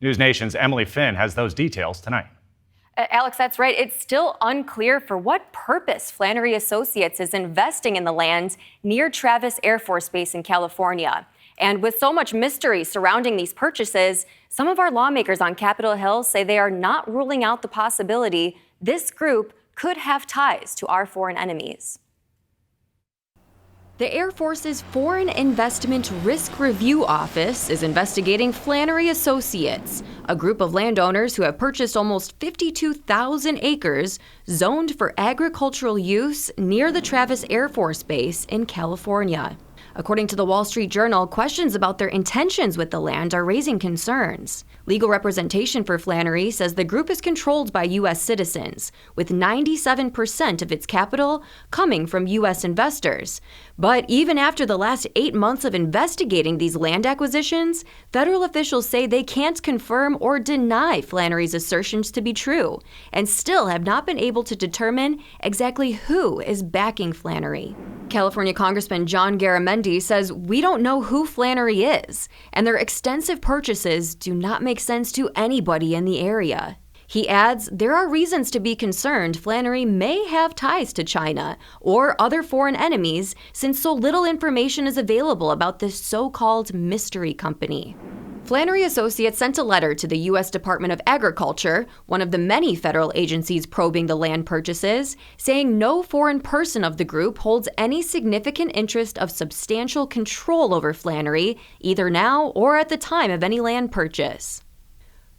News Nation's Emily Finn has those details tonight. Alex, that's right. It's still unclear for what purpose Flannery Associates is investing in the land near Travis Air Force Base in California. And with so much mystery surrounding these purchases, some of our lawmakers on Capitol Hill say they are not ruling out the possibility this group could have ties to our foreign enemies. The Air Force's Foreign Investment Risk Review Office is investigating Flannery Associates, a group of landowners who have purchased almost 52,000 acres zoned for agricultural use near the Travis Air Force Base in California. According to the Wall Street Journal, questions about their intentions with the land are raising concerns. Legal representation for Flannery says the group is controlled by U.S. citizens, with 97% of its capital coming from U.S. investors. But even after the last 8 months of investigating these land acquisitions, federal officials say they can't confirm or deny Flannery's assertions to be true, and still have not been able to determine exactly who is backing Flannery. California Congressman John Garamendi says we don't know who Flannery is, and their extensive purchases do not make sense to anybody in the area. He adds there are reasons to be concerned Flannery may have ties to China or other foreign enemies since so little information is available about this so-called mystery company. Flannery Associates sent a letter to the U.S. Department of Agriculture, one of the many federal agencies probing the land purchases, saying no foreign person of the group holds any significant interest of substantial control over Flannery, either now or at the time of any land purchase.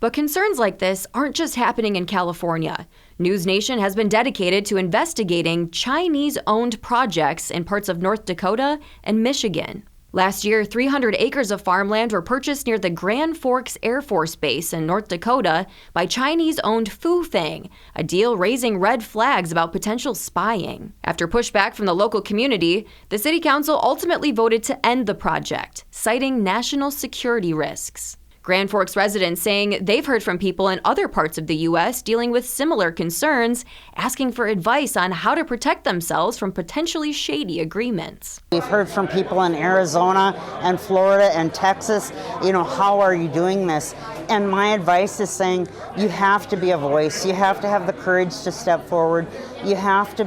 But concerns like this aren't just happening in California. News Nation has been dedicated to investigating Chinese-owned projects in parts of North Dakota and Michigan. Last year, 300 acres of farmland were purchased near the Grand Forks Air Force Base in North Dakota by Chinese-owned Fufeng, a deal raising red flags about potential spying. After pushback from the local community, the city council ultimately voted to end the project, citing national security risks. Grand Forks residents saying they've heard from people in other parts of the U.S. dealing with similar concerns, asking for advice on how to protect themselves from potentially shady agreements. We've heard from people in Arizona and Florida and Texas, how are you doing this? And my advice is saying you have to be a voice. You have to have the courage to step forward. You have to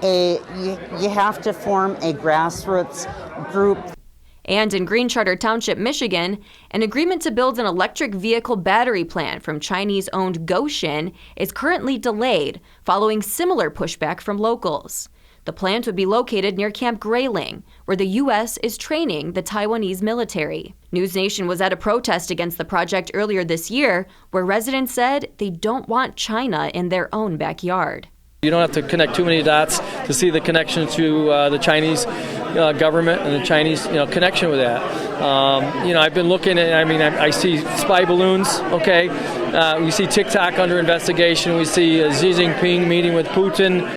you have to form a grassroots group. And in Green Charter Township, Michigan, an agreement to build an electric vehicle battery plant from Chinese-owned Goshen is currently delayed, following similar pushback from locals. The plant would be located near Camp Grayling, where the U.S. is training the Taiwanese military. News Nation was at a protest against the project earlier this year, where residents said they don't want China in their own backyard. You don't have to connect too many dots to see the connection to the Chinese government and the Chinese connection with that. I've been looking at, I see spy balloons, okay? We see TikTok under investigation. We see Xi Jinping meeting with Putin.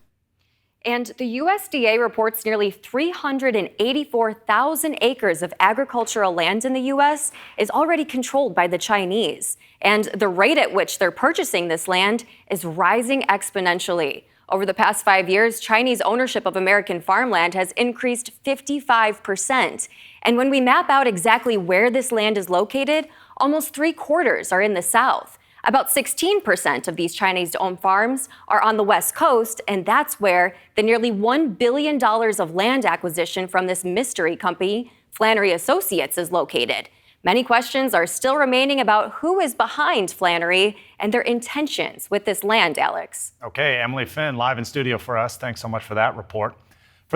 And the USDA reports nearly 384,000 acres of agricultural land in the U.S. is already controlled by the Chinese. And the rate at which they're purchasing this land is rising exponentially. Over the past 5 years, Chinese ownership of American farmland has increased 55%. And when we map out exactly where this land is located, almost 3/4 are in the South. About 16% of these Chinese-owned farms are on the West Coast, and that's where the nearly $1 billion of land acquisition from this mystery company, Flannery Associates, is located. Many questions are still remaining about who is behind Flannery and their intentions with this land, Alex. Okay, Emily Finn, live in studio for us. Thanks so much for that report.